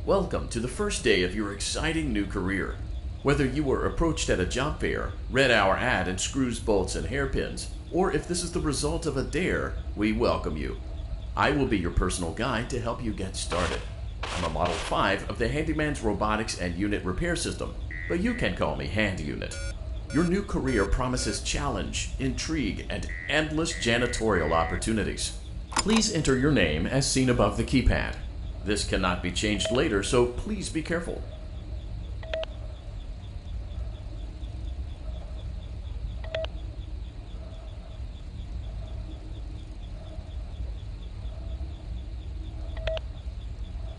Welcome to the first day of your exciting new career. Whether you were approached at a job fair, read our ad in screws, bolts, and hairpins, or if this is the result of a dare, we welcome you. I will be your personal guide to help you get started. I'm a Model 5 of the Handyman's Robotics and Unit Repair System, but you can call me Hand Unit. Your new career promises challenge, intrigue, and endless janitorial opportunities. Please enter your name as seen above the keypad. This cannot be changed later, so please be careful.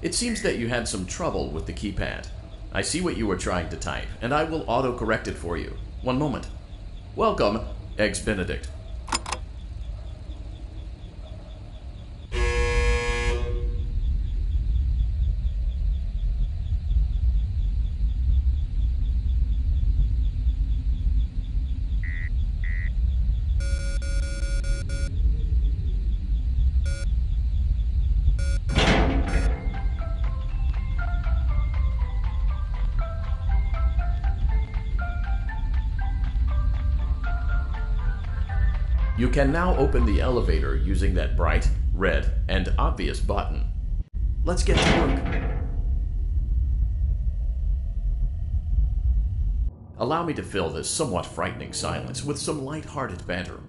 It seems that you had some trouble with the keypad. I see what you were trying to type, and I will auto-correct it for you. One moment. Welcome, Eggs Benedict. You can now open the elevator using that bright, red, and obvious button. Let's get to work. Allow me to fill this somewhat frightening silence with some light-hearted banter.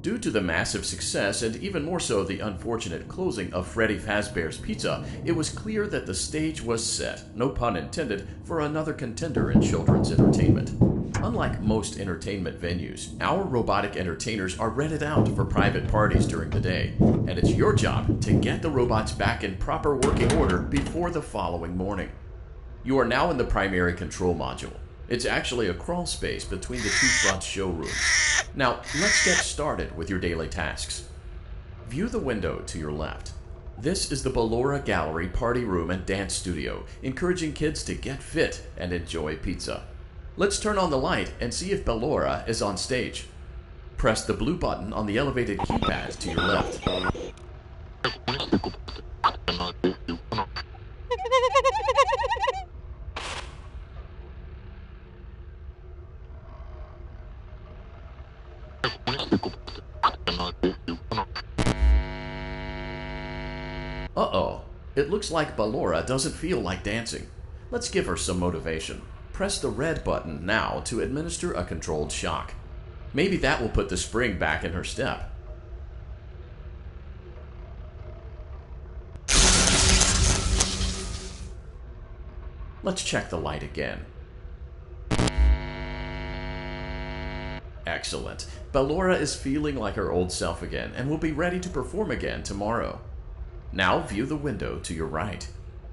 Due to the massive success, and even more so the unfortunate closing of Freddy Fazbear's Pizza, it was clear that the stage was set, no pun intended, for another contender in children's entertainment. Unlike most entertainment venues, our robotic entertainers are rented out for private parties during the day, and it's your job to get the robots back in proper working order before the following morning. You are now in the primary control module. It's actually a crawl space between the two front showrooms. Now, let's get started with your daily tasks. View the window to your left. This is the Ballora Gallery Party Room and Dance Studio, encouraging kids to get fit and enjoy pizza. Let's turn on the light and see if Ballora is on stage. Press the blue button on the elevated keypad to your left. Uh-oh, it looks like Ballora doesn't feel like dancing. Let's give her some motivation. Press the red button now to administer a controlled shock. Maybe that will put the spring back in her step. Let's check the light again. Excellent. Ballora is feeling like her old self again and will be ready to perform again tomorrow. Now view the window to your right.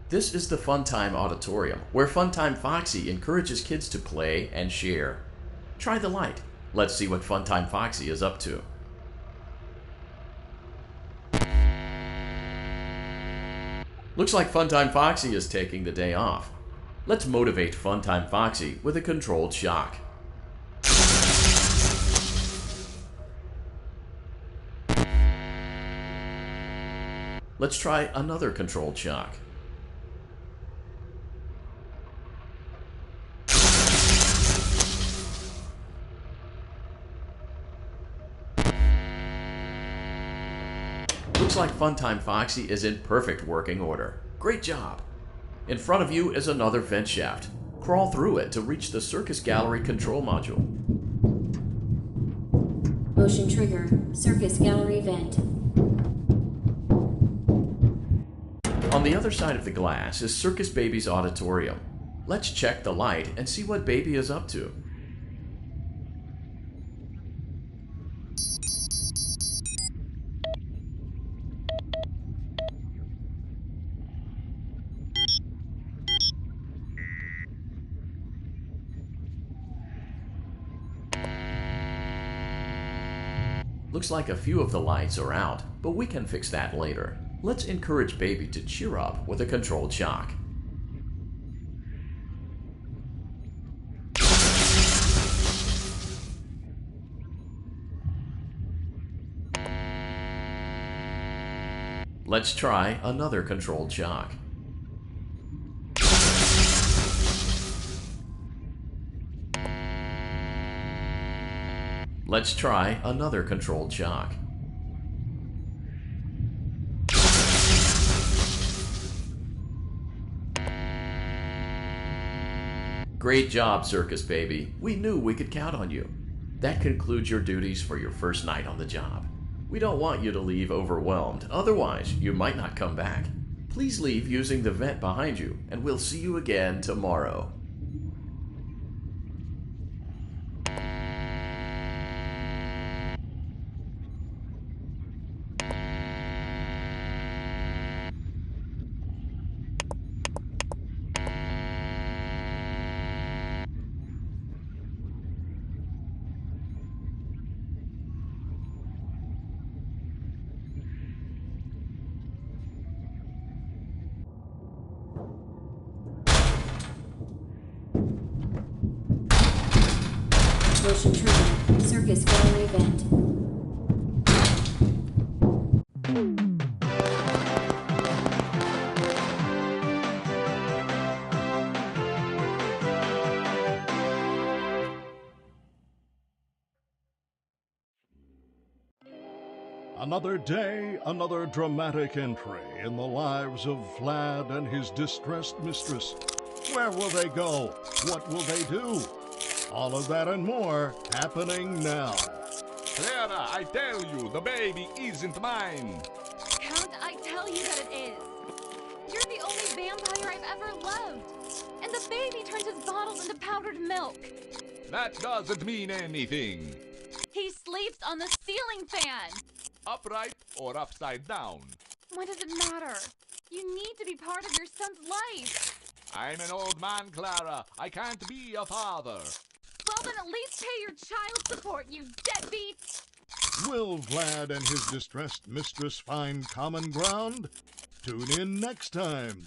This is the Funtime Auditorium, where Funtime Foxy encourages kids to play and share. Try the light. Let's see what Funtime Foxy is up to. Looks like Funtime Foxy is taking the day off. Let's motivate Funtime Foxy with a controlled shock. Let's try another controlled shock. Looks like Funtime Foxy is in perfect working order. Great job! In front of you is another vent shaft. Crawl through it to reach the Circus Gallery control module. Motion trigger. Circus Gallery vent. On the other side of the glass is Circus Baby's auditorium. Let's check the light and see what Baby is up to. Looks like a few of the lights are out, but we can fix that later. Let's encourage Baby to cheer up with a controlled shock. Let's try another controlled shock. Let's try another controlled shock. Great job, Circus Baby. We knew we could count on you. That concludes your duties for your first night on the job. We don't want you to leave overwhelmed, otherwise you might not come back. Please leave using the vent behind you, and we'll see you again tomorrow. Motion trigger. Circus gallery vent. Another day, another dramatic entry in the lives of Vlad and his distressed mistress. Where will they go? What will they do? All of that and more happening now. Clara, I tell you, the baby isn't mine. Can't I tell you that it is? You're the only vampire I've ever loved. And the baby turns his bottles into powdered milk. That doesn't mean anything. He sleeps on the ceiling fan. Upright or upside down. What does it matter? You need to be part of your son's life. I'm an old man, Clara. I can't be a father. Well, then at least pay your child support, you deadbeat! Will Vlad and his distressed mistress find common ground? Tune in next time.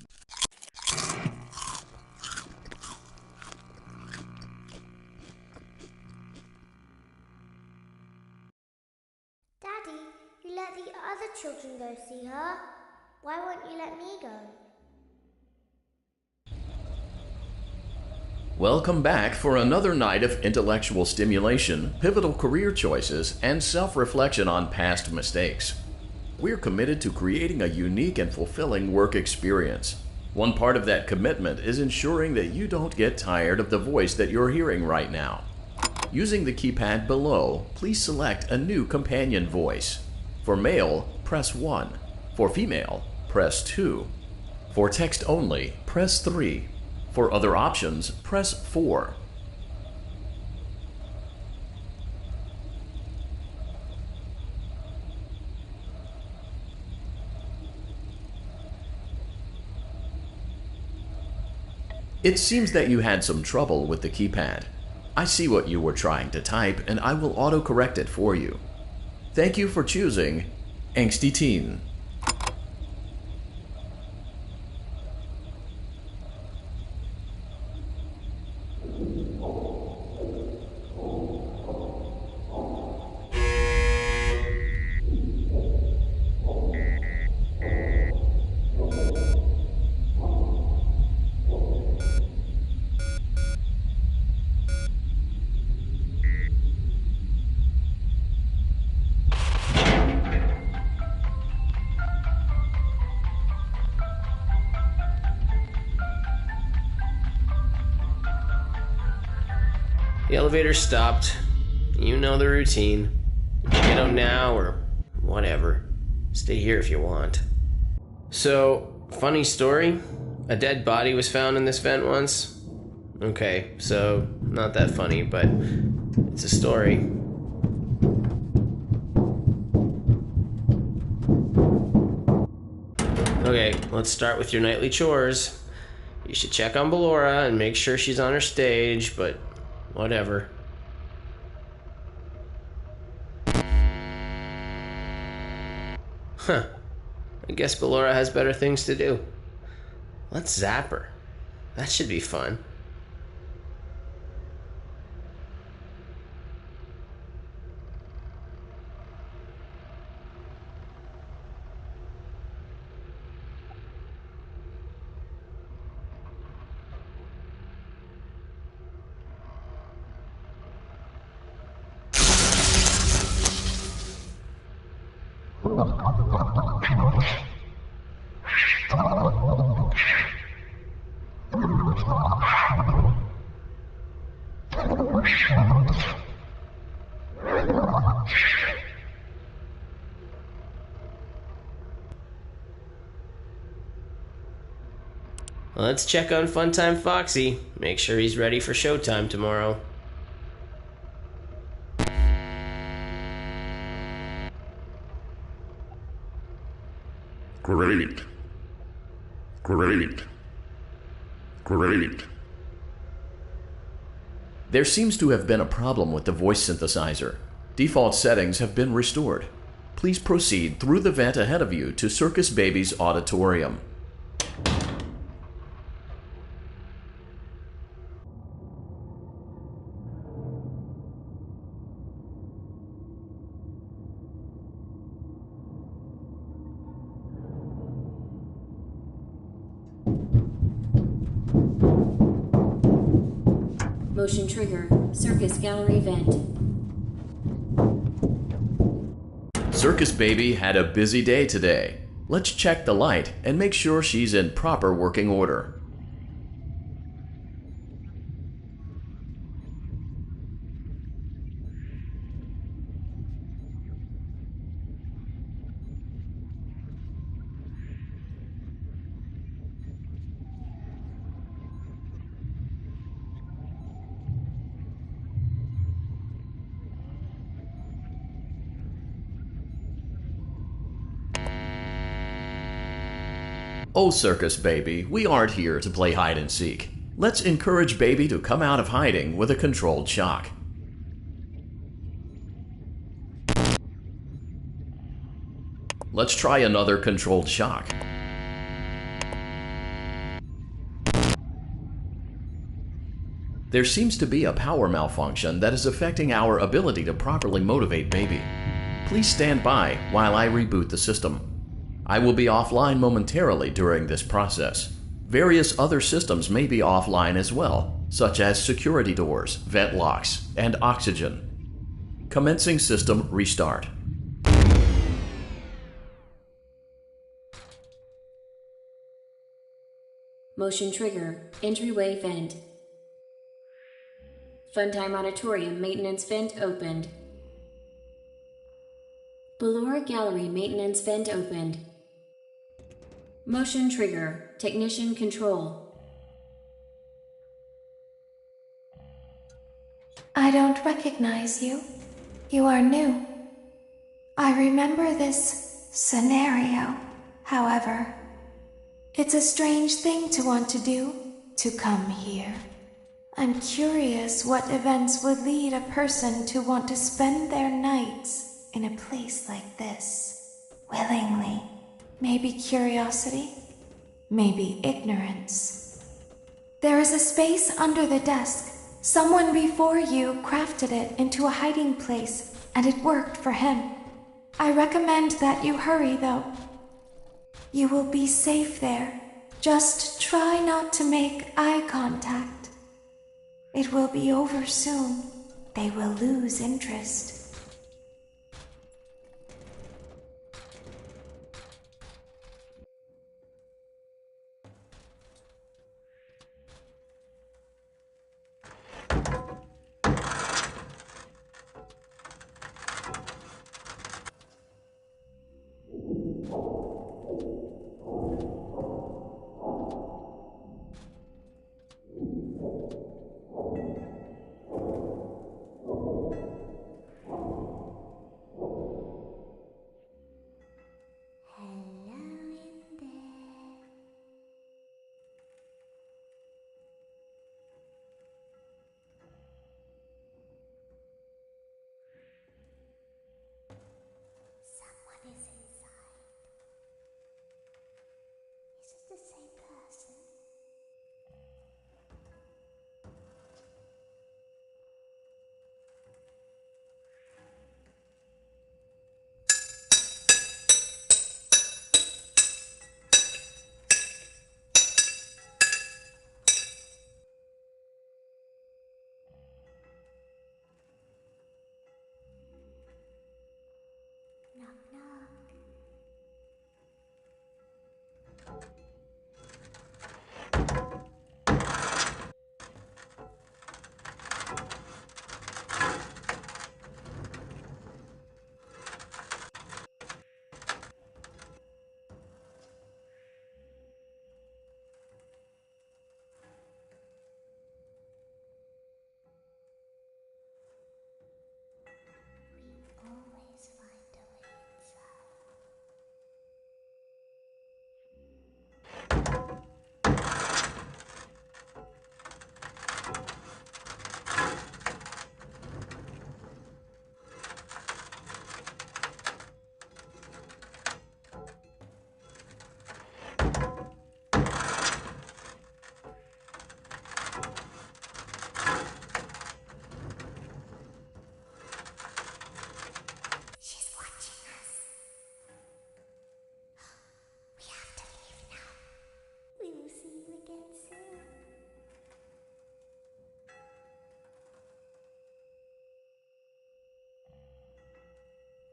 Daddy, you let the other children go see her. Why won't you let me go? Welcome back for another night of intellectual stimulation, pivotal career choices, and self-reflection on past mistakes. We're committed to creating a unique and fulfilling work experience. One part of that commitment is ensuring that you don't get tired of the voice that you're hearing right now. Using the keypad below, please select a new companion voice. For male, press 1. For female, press 2. For text only, press 3. For other options, press 4. It seems that you had some trouble with the keypad. I see what you were trying to type, and I will autocorrect it for you. Thank you for choosing Angsty Teen. The elevator stopped. You know the routine. Get out now or whatever. Stay here if you want. So, funny story. A dead body was found in this vent once. Okay, so not that funny, but it's a story. Okay, let's start with your nightly chores. You should check on Ballora and make sure she's on her stage, but whatever. Huh. I guess Ballora has better things to do. Let's zap her. That should be fun. Let's check on Funtime Foxy. Make sure he's ready for showtime tomorrow. Great. Great. Great. There seems to have been a problem with the voice synthesizer. Default settings have been restored. Please proceed through the vent ahead of you to Circus Baby's auditorium. Motion trigger. Circus gallery vent. Circus Baby had a busy day today. Let's check the light and make sure she's in proper working order. Oh, Circus Baby, we aren't here to play hide and seek. Let's encourage Baby to come out of hiding with a controlled shock. Let's try another controlled shock. There seems to be a power malfunction that is affecting our ability to properly motivate Baby. Please stand by while I reboot the system. I will be offline momentarily during this process. Various other systems may be offline as well, such as security doors, vent locks, and oxygen. Commencing system restart. Motion trigger. Entryway vent. Funtime auditorium maintenance vent opened. Ballora gallery maintenance vent opened. Motion trigger. Technician control. I don't recognize you. You are new. I remember this scenario, however. It's a strange thing to want to do, to come here. I'm curious what events would lead a person to want to spend their nights in a place like this. Willingly. Maybe curiosity, maybe ignorance. There is a space under the desk. Someone before you crafted it into a hiding place, and it worked for him. I recommend that you hurry, though. You will be safe there. Just try not to make eye contact. It will be over soon. They will lose interest.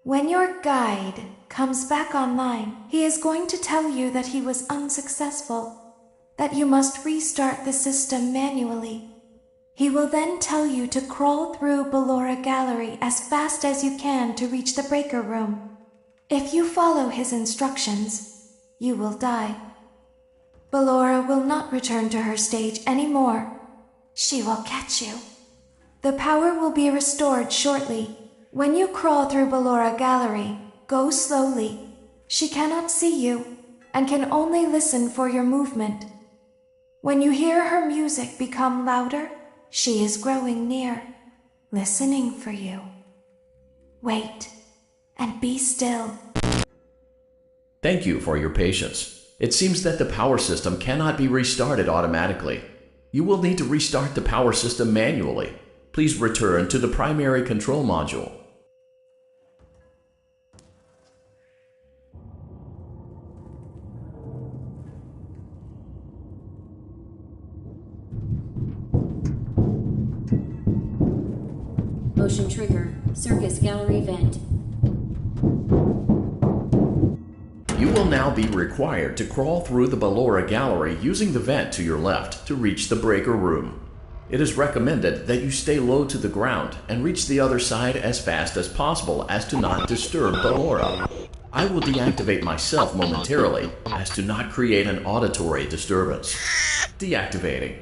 When your guide comes back online, he is going to tell you that he was unsuccessful, that you must restart the system manually. He will then tell you to crawl through Ballora Gallery as fast as you can to reach the breaker room. If you follow his instructions, you will die. Ballora will not return to her stage anymore. She will catch you. The power will be restored shortly. When you crawl through Ballora Gallery, go slowly. She cannot see you and can only listen for your movement. When you hear her music become louder, she is growing near, listening for you. Wait and be still. Thank you for your patience. It seems that the power system cannot be restarted automatically. You will need to restart the power system manually. Please return to the primary control module. Motion trigger. Circus gallery vent. You will now be required to crawl through the Ballora Gallery using the vent to your left to reach the breaker room. It is recommended that you stay low to the ground and reach the other side as fast as possible as to not disturb Ballora. I will deactivate myself momentarily as to not create an auditory disturbance. Deactivating.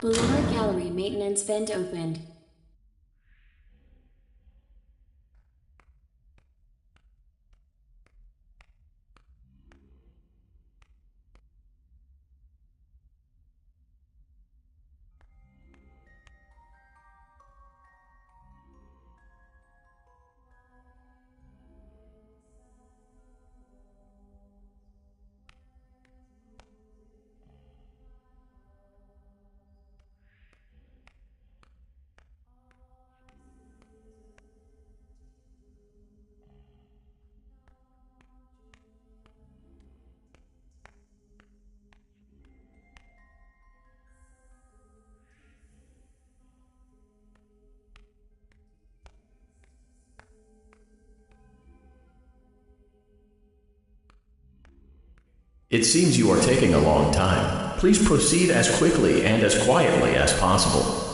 Ballora Gallery maintenance vent opened. It seems you are taking a long time. Please proceed as quickly and as quietly as possible.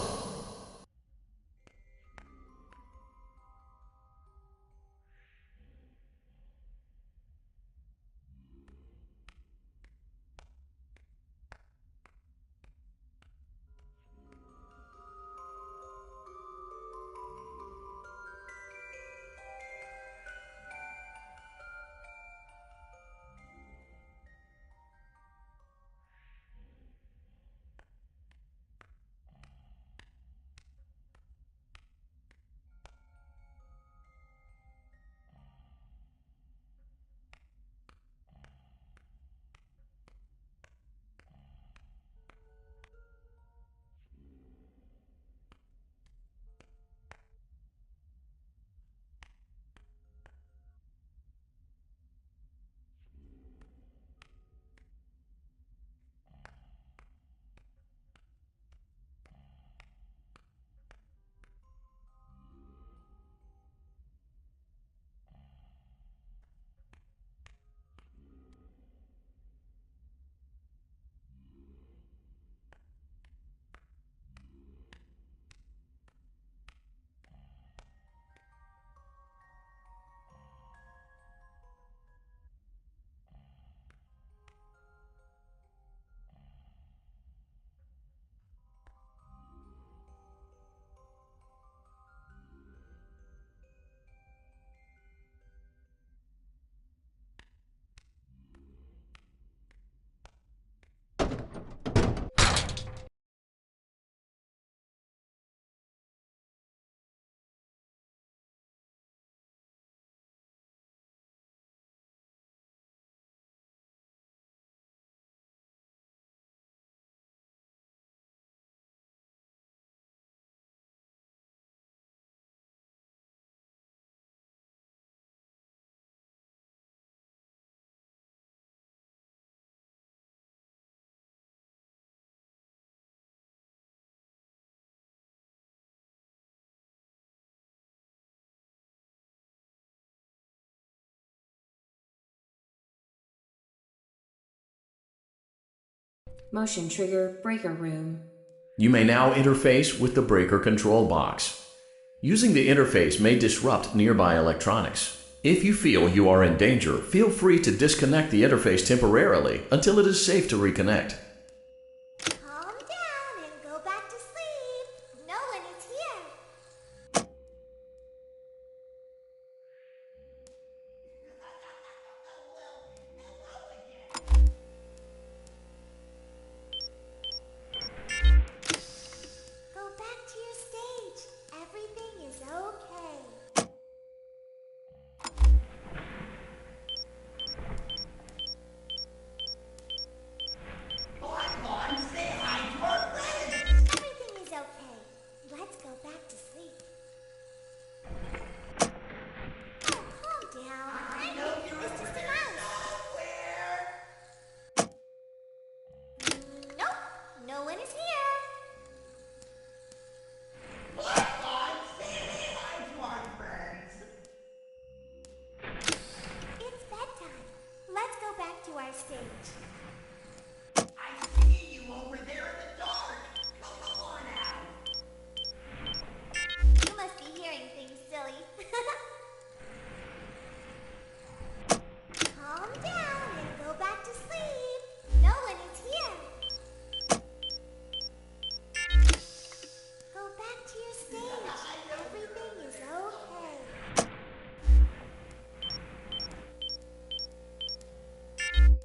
Motion trigger breaker room. You may now interface with the breaker control box. Using the interface may disrupt nearby electronics. If you feel you are in danger, feel free to disconnect the interface temporarily until it is safe to reconnect. Calm down and go back to sleep. No one is here. Go back to your stage. Everything is okay. Everything is okay. Let's go back to sleep. Oh, calm down. I think it was just a mouse. Nope, no one is here. It's bedtime. Let's go back to our stage. You must be hearing things, silly. Calm down and go back to sleep. No one is here. Go back to your stage. Everything is okay.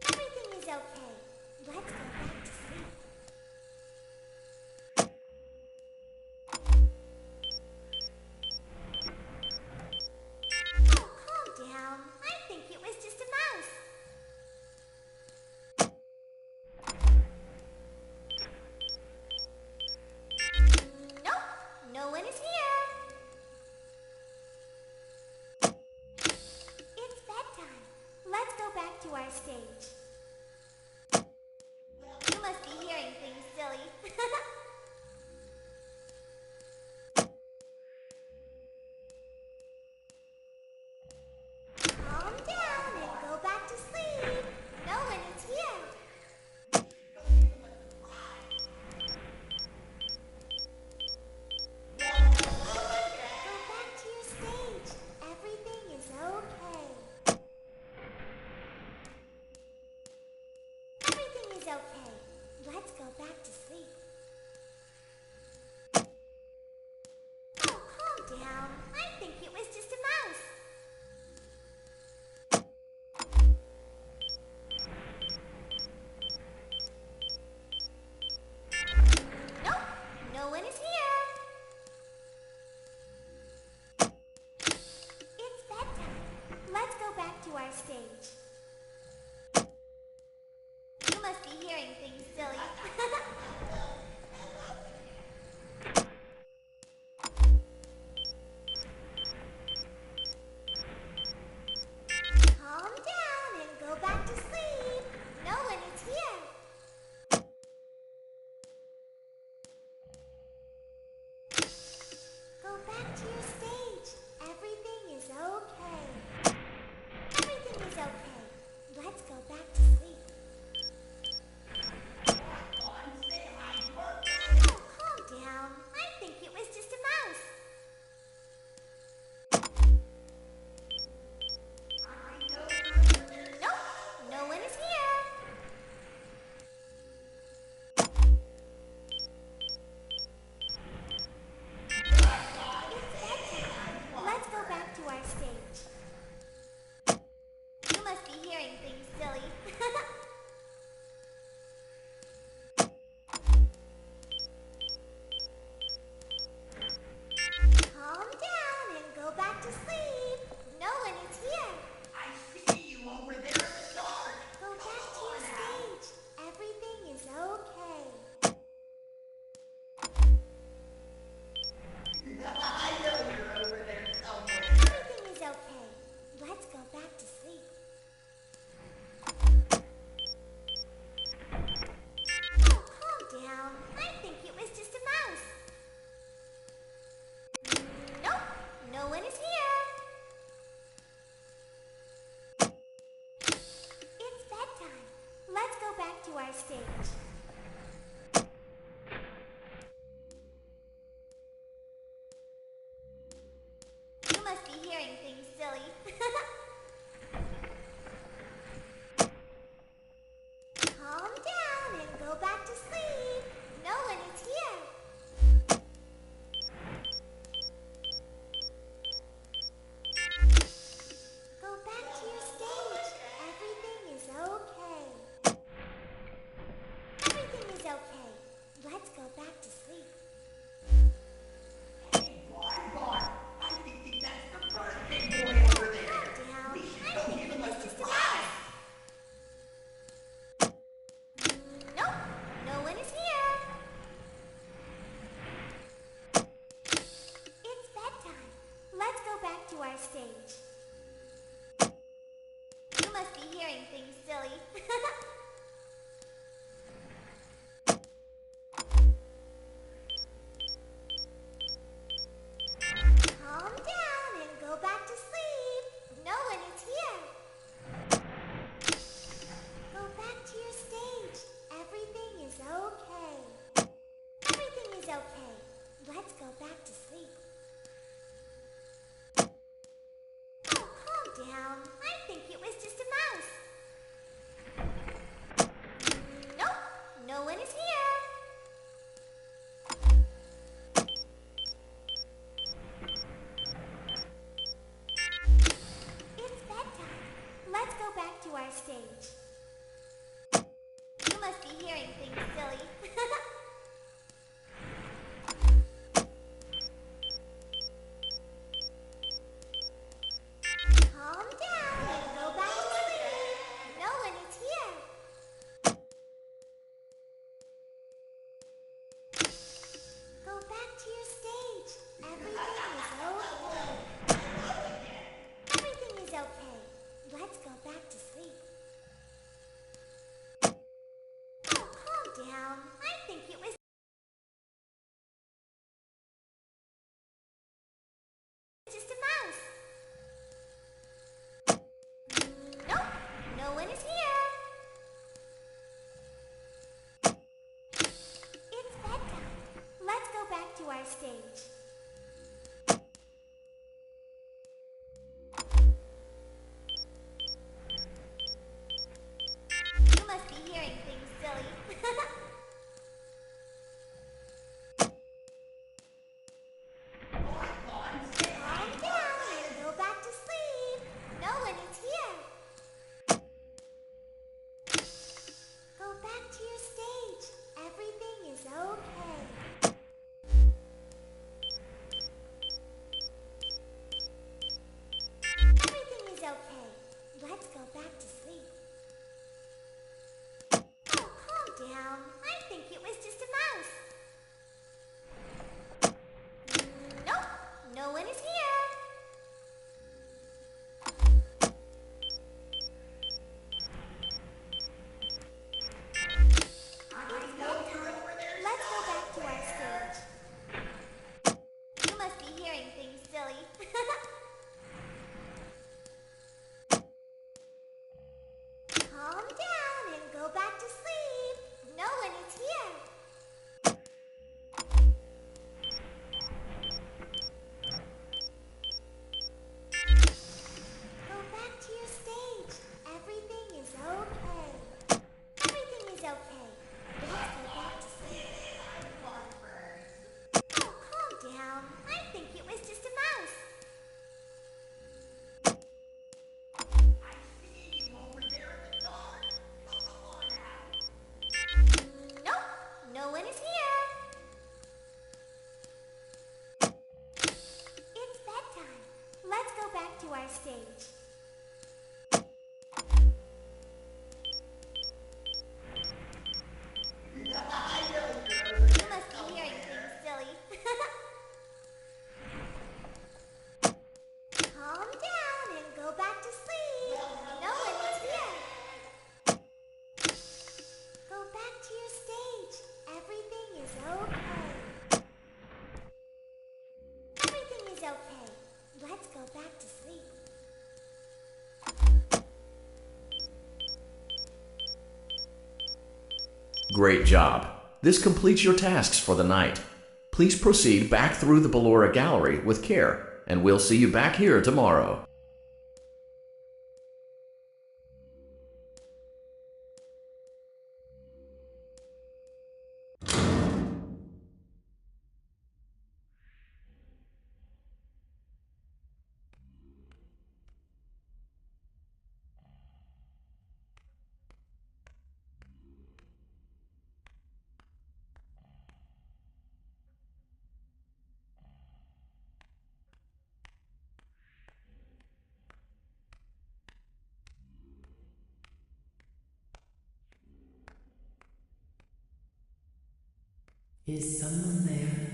Everything is okay. Let's go back to sleep. Oh, calm down. I think it was just a mouse. Nope, no one is here. It's bedtime. Let's go back to our stage. You must be hearing things, silly. Calm down and go back to sleep. No one is here. Go back to your stage. Everything is okay. Everything is okay. Let's go back to sleep. Oh, calm down. I think it was just a mouse. Nope, no one is here. It's bedtime. Let's go back to our stage. You must be hearing things, silly. Calm down and go back to sleep. No one is here. Go back to your stage. Everything is okay. Everything is okay. Let's go back to sleep. Oh, calm down. I think it was just a mouse. Nope, no one is here. It's bedtime. Let's go back to our stage. You must be hearing things, silly. Calm down and go back to sleep. No one is here. Go back to your stage. Everything is okay. Everything is okay. Let's go back to sleep. Oh, calm down. I think it was just a mouse. Nope, no one is here. It's bedtime. Let's go back to our stage. back to your stage. Everything is okay. Everything is okay. Let's go back to sleep. Oh, calm down. I think it was just a mouse. Nope, no one is here. It's bedtime. Let's go back to our stage. You must be hearing things, silly. Calm down and go back to sleep. No one is here. Go back to your stage. Everything is okay. Everything is okay. Let's go back to sleep. Oh, calm down. I think it was just a mouse. Nope, no one is here. It's bedtime. Let's go back to our stage. You must be hearing things, silly. Calm down and go back to sleep. No one is here. Go back to your stage. Everything is okay. Everything is okay. Let's go back to sleep. Oh, calm down. I think it was just a mouse. Nope, no one is here. It's bedtime. Let's go back to our stage. You must be hearing things, silly. Calm down and go back to sleep. No one is here. Go back to your stage. Everything is okay. Everything is okay. Let's go back to sleep. Great job. This completes your tasks for the night. Please proceed back through the Ballora Gallery with care, and we'll see you back here tomorrow. Is someone there?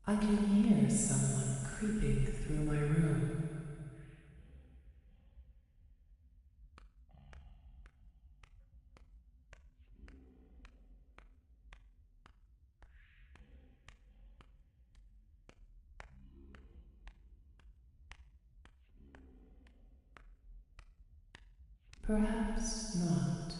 I can hear someone creeping through my room. Perhaps not.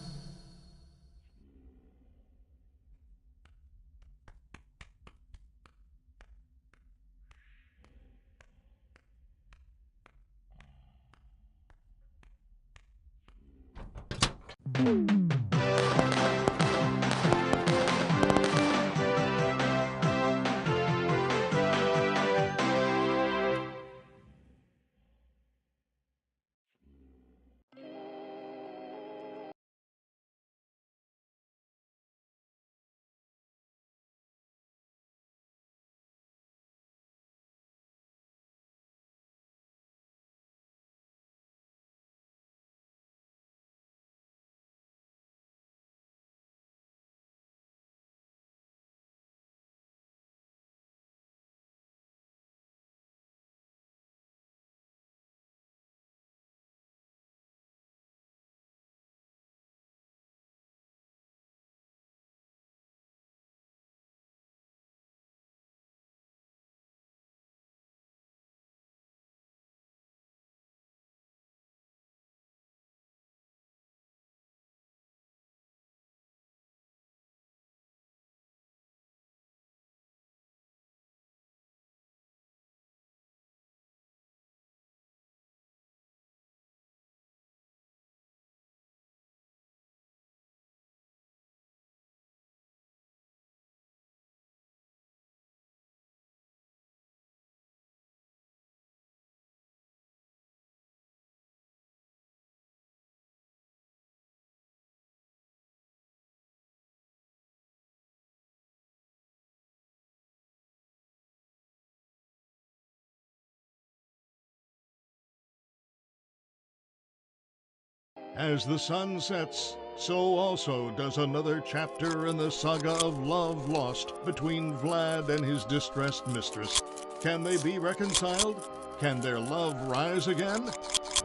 As the sun sets, so also does another chapter in the saga of love lost between Vlad and his distressed mistress. Can they be reconciled? Can their love rise again?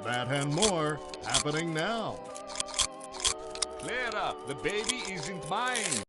That and more happening now. Clara, the baby isn't mine.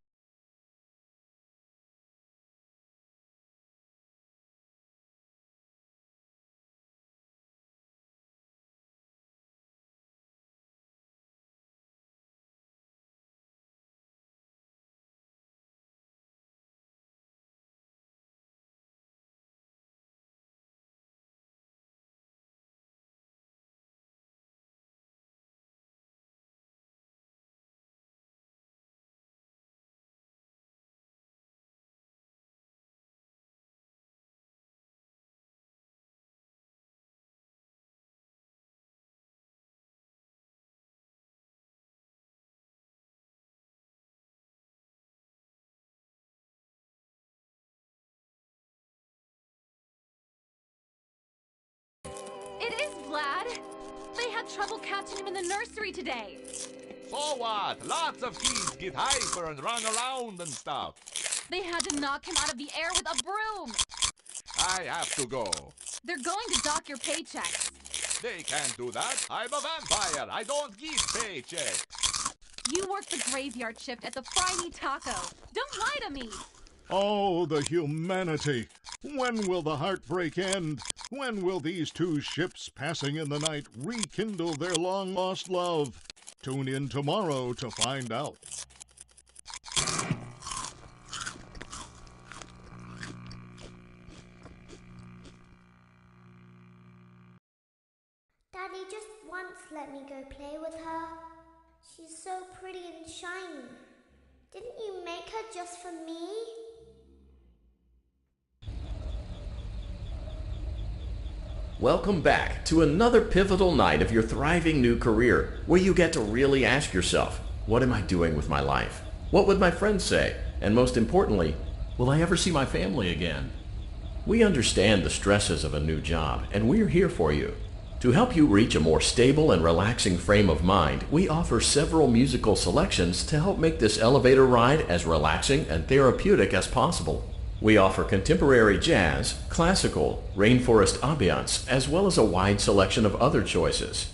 It is Vlad! They had trouble catching him in the nursery today. So what? Lots of kids get hyper and run around and stuff. They had to knock him out of the air with a broom. I have to go. They're going to dock your paychecks. They can't do that. I'm a vampire. I don't give paychecks. You work the graveyard shift at the Fry Me Taco. Don't lie to me. Oh, the humanity! When will the heartbreak end? When will these two ships passing in the night rekindle their long-lost love? Tune in tomorrow to find out. Daddy just once let me go play with her. She's so pretty and shiny. Didn't you make her just for me? Welcome back to another pivotal night of your thriving new career, where you get to really ask yourself, what am I doing with my life? What would my friends say? And most importantly, will I ever see my family again? We understand the stresses of a new job, and we're here for you. To help you reach a more stable and relaxing frame of mind, we offer several musical selections to help make this elevator ride as relaxing and therapeutic as possible. We offer contemporary jazz, classical, rainforest ambiance, as well as a wide selection of other choices.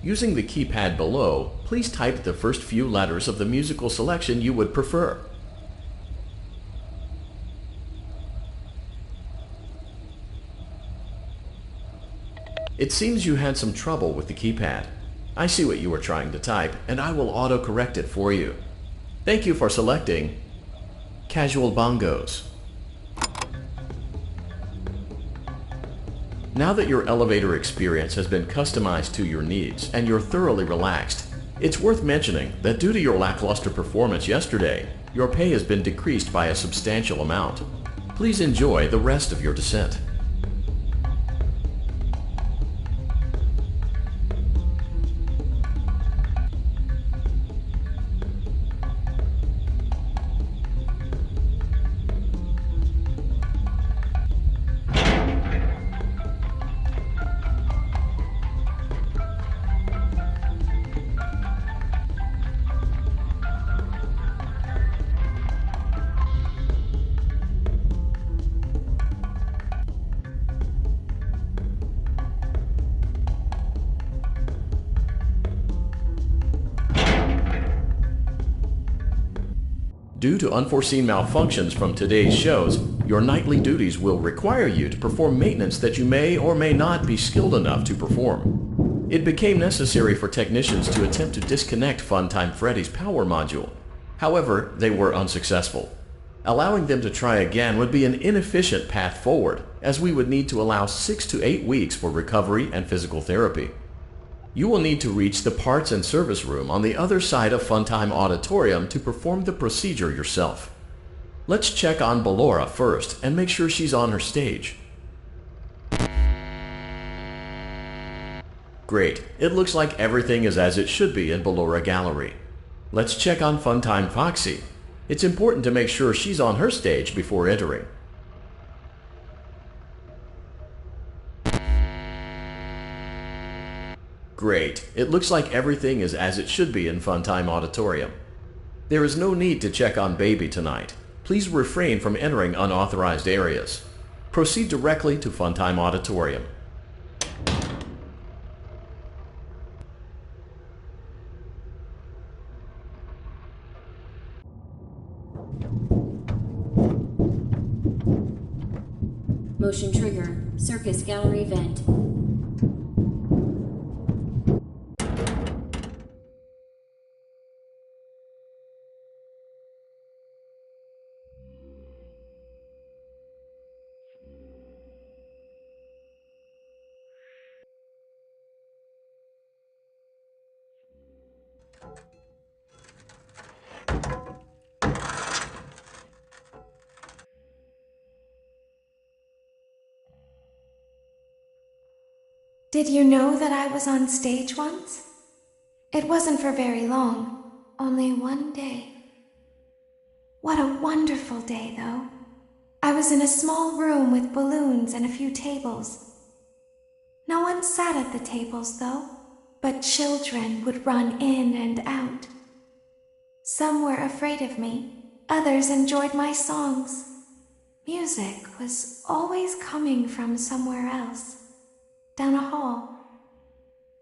Using the keypad below, please type the first few letters of the musical selection you would prefer. It seems you had some trouble with the keypad. I see what you were trying to type, and I will auto-correct it for you. Thank you for selecting Casual Bongos. Now that your elevator experience has been customized to your needs and you're thoroughly relaxed, it's worth mentioning that due to your lackluster performance yesterday, your pay has been decreased by a substantial amount. Please enjoy the rest of your descent. Due to unforeseen malfunctions from today's shows, your nightly duties will require you to perform maintenance that you may or may not be skilled enough to perform. It became necessary for technicians to attempt to disconnect Funtime Freddy's power module. However, they were unsuccessful. Allowing them to try again would be an inefficient path forward, as we would need to allow 6 to 8 weeks for recovery and physical therapy. You will need to reach the parts and service room on the other side of Funtime Auditorium to perform the procedure yourself. Let's check on Ballora first and make sure she's on her stage. Great, it looks like everything is as it should be in Ballora Gallery. Let's check on Funtime Foxy. It's important to make sure she's on her stage before entering. Great. It looks like everything is as it should be in Funtime Auditorium. There is no need to check on Baby tonight. Please refrain from entering unauthorized areas. Proceed directly to Funtime Auditorium. Motion trigger. Circus gallery vent. Did you know that I was on stage once? It wasn't for very long, only one day. What a wonderful day, though. I was in a small room with balloons and a few tables. No one sat at the tables, though, but children would run in and out. Some were afraid of me, others enjoyed my songs. Music was always coming from somewhere else, down a hall.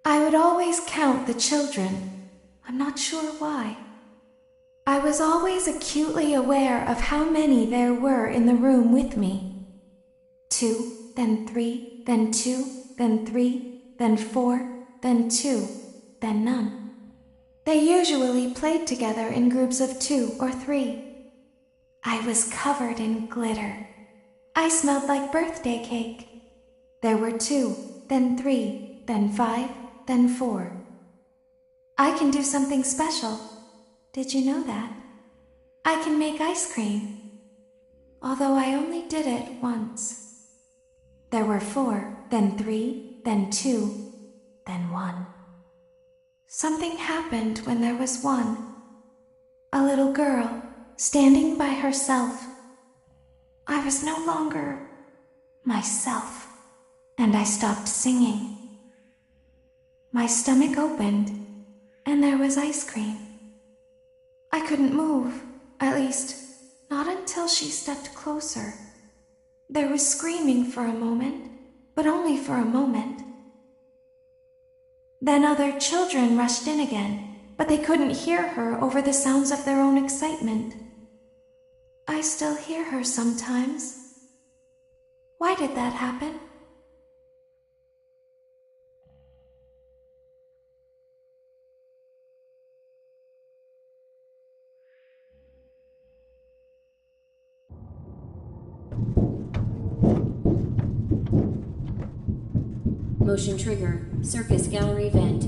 I would always count the children. I'm not sure why. I was always acutely aware of how many there were in the room with me. 2, then 3, then 2, then 3, then 4, then 2, then none. They usually played together in groups of 2 or 3. I was covered in glitter. I smelled like birthday cake. There were 2, then 3, then 5, then 4. I can do something special. Did you know that? I can make ice cream. Although I only did it once. There were 4, then 3, then 2, then 1. Something happened when there was 1. A little girl, standing by herself. I was no longer myself, and I stopped singing. My stomach opened, and there was ice cream. I couldn't move, at least, not until she stepped closer. There was screaming for a moment, but only for a moment. Then other children rushed in again, but they couldn't hear her over the sounds of their own excitement. I still hear her sometimes. Why did that happen? Motion trigger. Circus gallery vent.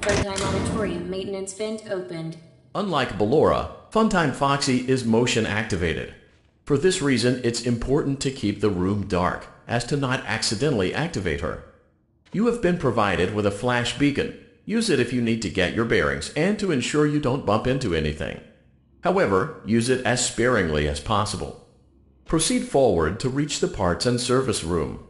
Funtime Auditorium maintenance vent opened. Unlike Ballora, Funtime Foxy is motion activated. For this reason, it's important to keep the room dark, as to not accidentally activate her. You have been provided with a flash beacon. Use it if you need to get your bearings and to ensure you don't bump into anything. However, use it as sparingly as possible. Proceed forward to reach the parts and service room.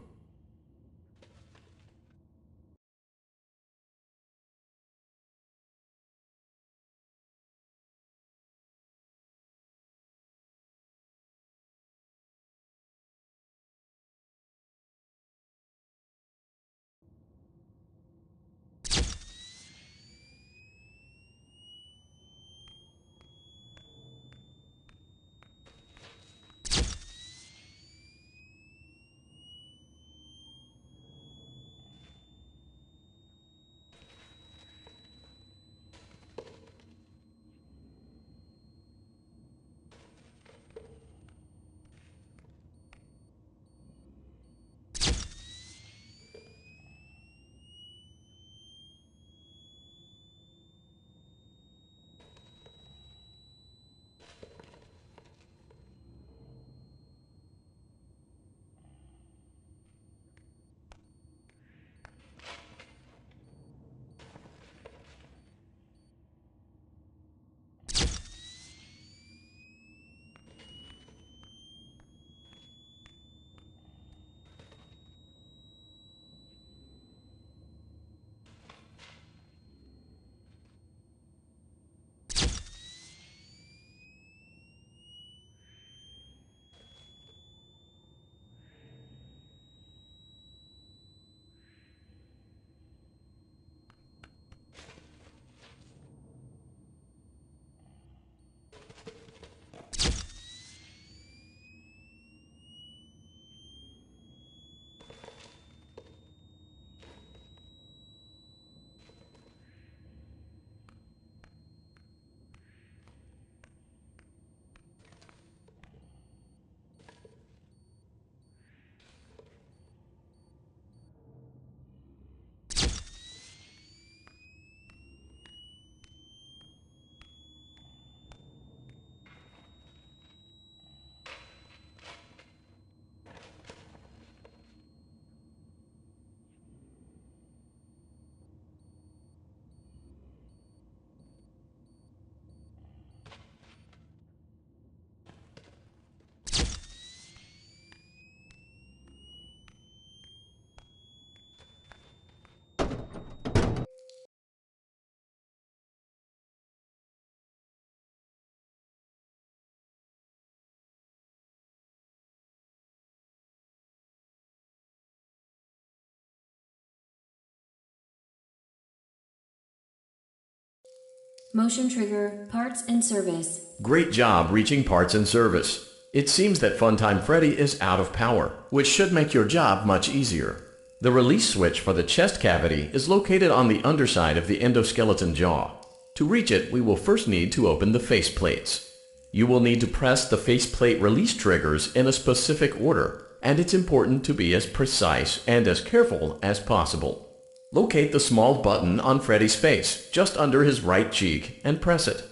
Motion trigger, parts and service. Great job reaching parts and service. It seems that Funtime Freddy is out of power, which should make your job much easier. The release switch for the chest cavity is located on the underside of the endoskeleton jaw. To reach it, we will first need to open the face plates. You will need to press the faceplate release triggers in a specific order, and it's important to be as precise and as careful as possible. Locate the small button on Freddy's face, just under his right cheek, and press it.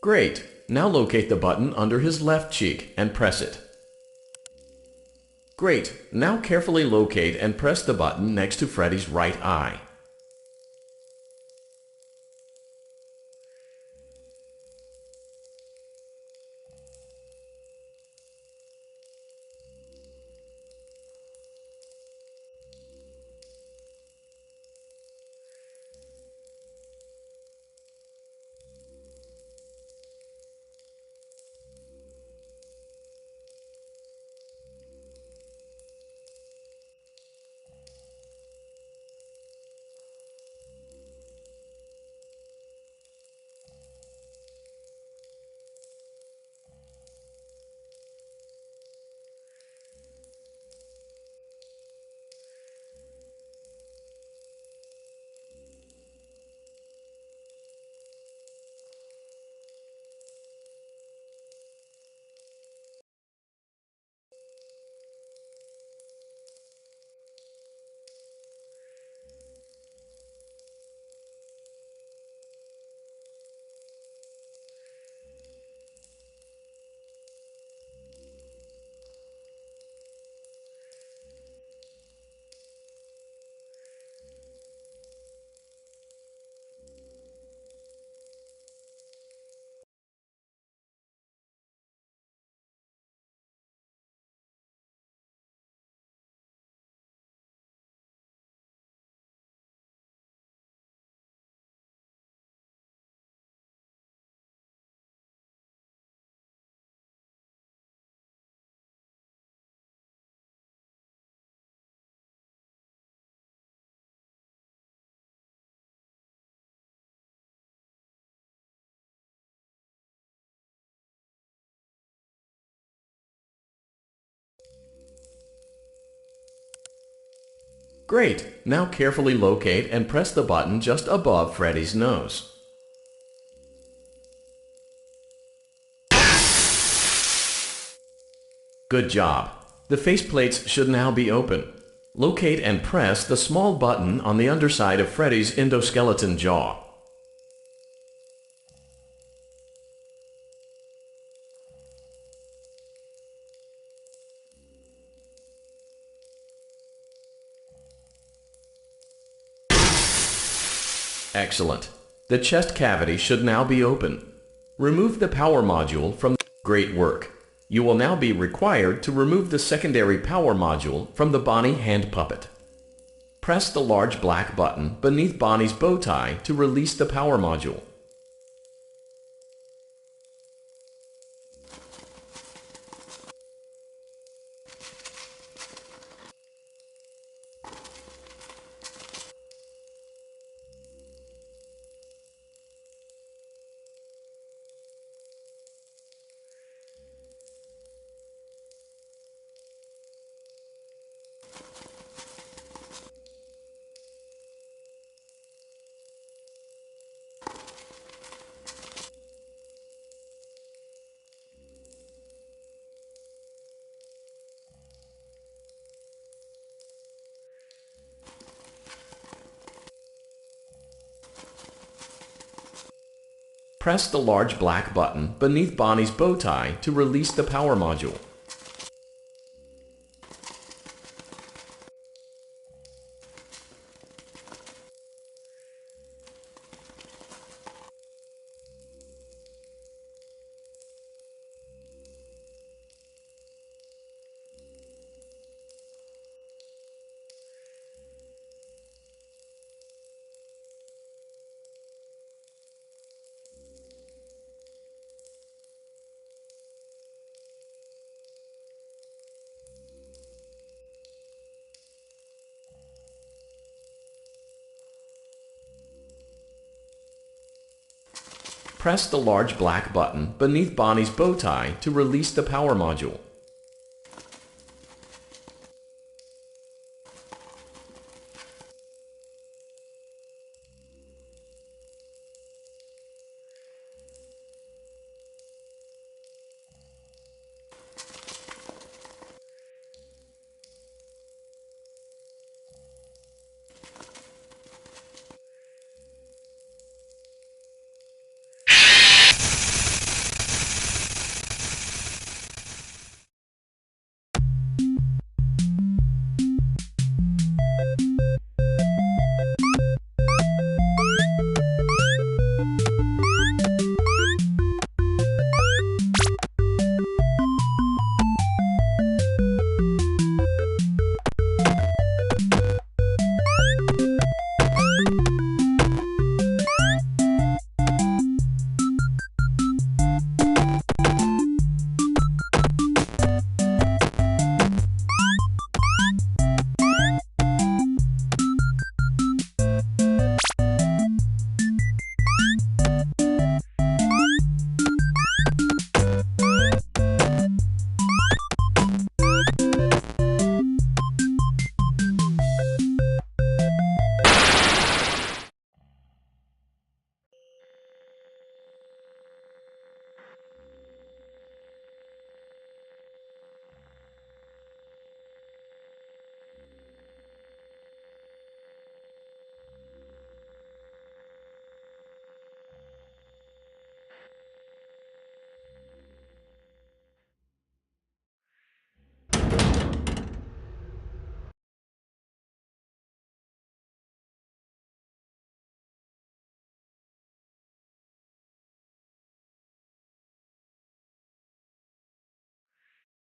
Great! Now locate the button under his left cheek and press it. Great! Now carefully locate and press the button next to Freddy's right eye. Great! Now carefully locate and press the button just above Freddy's nose. Good job! The faceplates should now be open. Locate and press the small button on the underside of Freddy's endoskeleton jaw. Excellent. The chest cavity should now be open. Remove the power module from the... Great work. You will now be required to remove the secondary power module from the Bonnie hand puppet. Press the large black button beneath Bonnie's bow tie to release the power module. Press the large black button beneath Bonnie's bow tie to release the power module. press the large black button beneath Bonnie's bow tie to release the power module.